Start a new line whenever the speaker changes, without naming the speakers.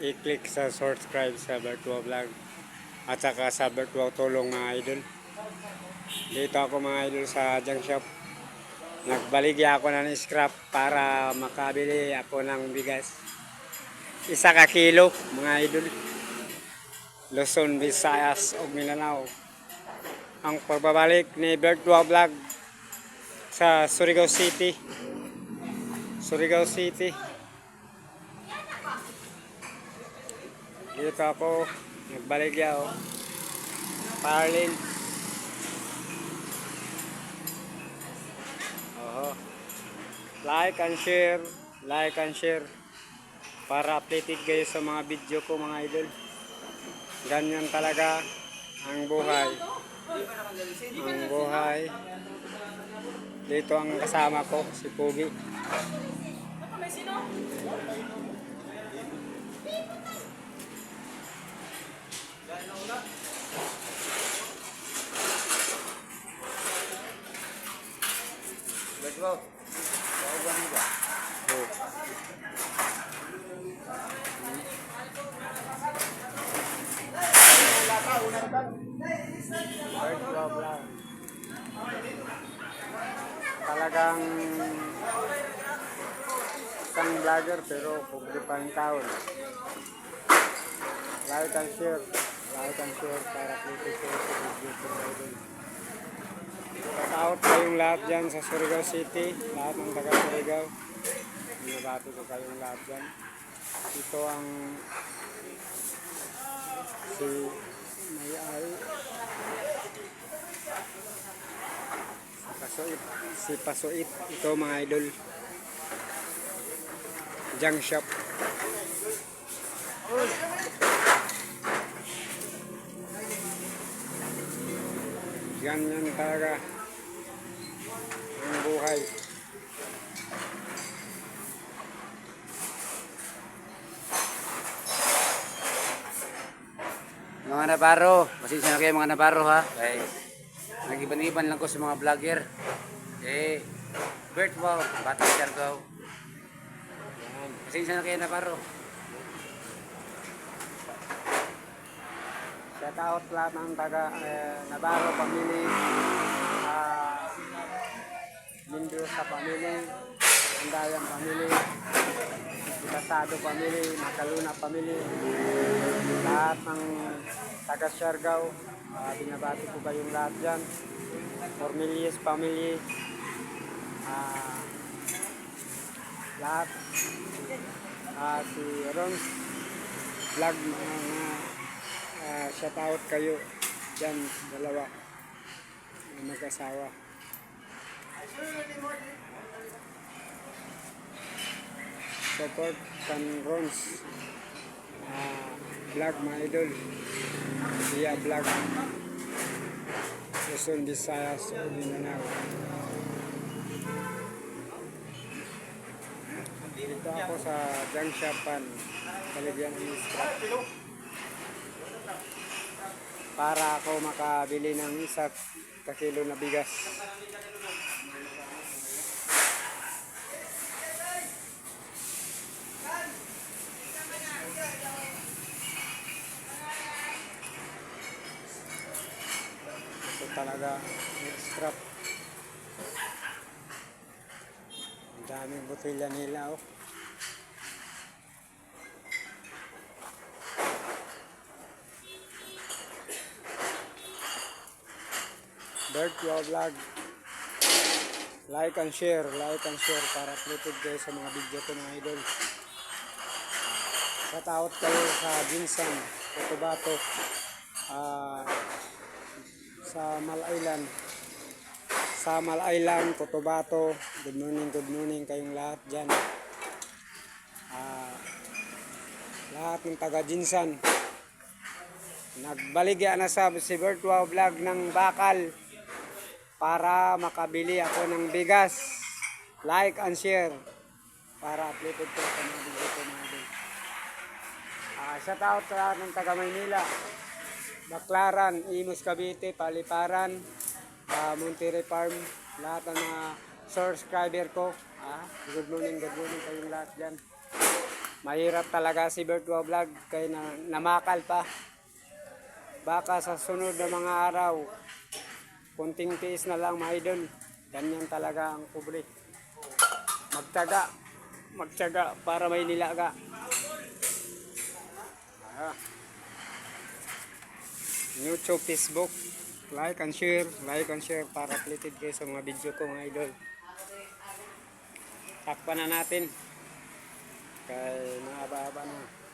i-click sa subscribe sa Bertua Vlog at saka sa Bertua Tulong mga idol. Dito ako mga idol sa junk shop. Nagbaligya ako ng scrap para makabili ako ng bigas. 1 kilo mga idol. Luzon, Visayas o Mindanao. Ang pagbabalik ni Bertua Vlog sa Surigao City. Surigao City. Dito ako nagbaligya oh. Parlin. Oo. Like and share para updated kayo sa mga video ko mga idol. Ganyan talaga ang buhay. Ang buhay. Dito ang kasama ko, si Pugi.
Let's go.
Bertua Vlog. Talagang isang vlogger pero pobre pa ang taon. Like and share para updated kayo sa video ko mga idol. Shout kayong lahat dyan sa Surigao City, lahat ng taga Surigao. Binabati ko kayong lahat dyan. Ito ang si May-ari, si Pasuit. Ito mga idol, junk shop. Ganyan talaga ang buhay.
Mga Navarro, pasensya na kayo mga Navarro ha. Kaya nag-iban-iban lang ko sa mga vlogger. Bert wow, Batang Siargao. Pasensya na kayo Navarro.
Shout out lahat ng taga Navarro family, Mendoza family, Andayang family, Casado family, Macaluna family, lahat ng taga Siargao, binabati ko kayong lahat dyan. Formilies family, lahat, si Rons vlog, shout out kayo dyan, dalawa mag-asawa. Support kan Rons vlog mga idol, via vlog Luzon, Visayas o Mindanao. Dito ako sa junk shopan, baligyan ng scrap para ako makabili ng 1 kilo na bigas. Ito talaga yung scrap. Ang daming botelya nila oh. Bertua Vlog. Like and share para updated kayo sa mga video ko mga idol. Shout out kayo sa Jinsan, Cotabato, sa Malaylan, Cotabato. Good morning kayong lahat dyan. Lahat ng taga Jinsan. Nagbaligya na sa si Bertua Vlog ng bakal para makabili ako ng bigas. Like and share para updated ko sa mga video ko mga idol. Shout out sa lahat ng taga Maynila, Baclaran, Imus, Cavite, Paliparan, Monterrey Farm, lahat ng mga subscriber ko. Good morning kayong lahat dyan. Mahirap talaga si Virtua Vlog kaya namakal pa. Baka sa sunod na mga araw, kunting tiis na lang mga idol. Ganyan talaga ang pobre. Magtyaga para may nilaga. Ah. YouTube, Facebook, like and share para updated kayo sa mga video ko mga idol. Takpan na natin. Kay mahaba-haba na.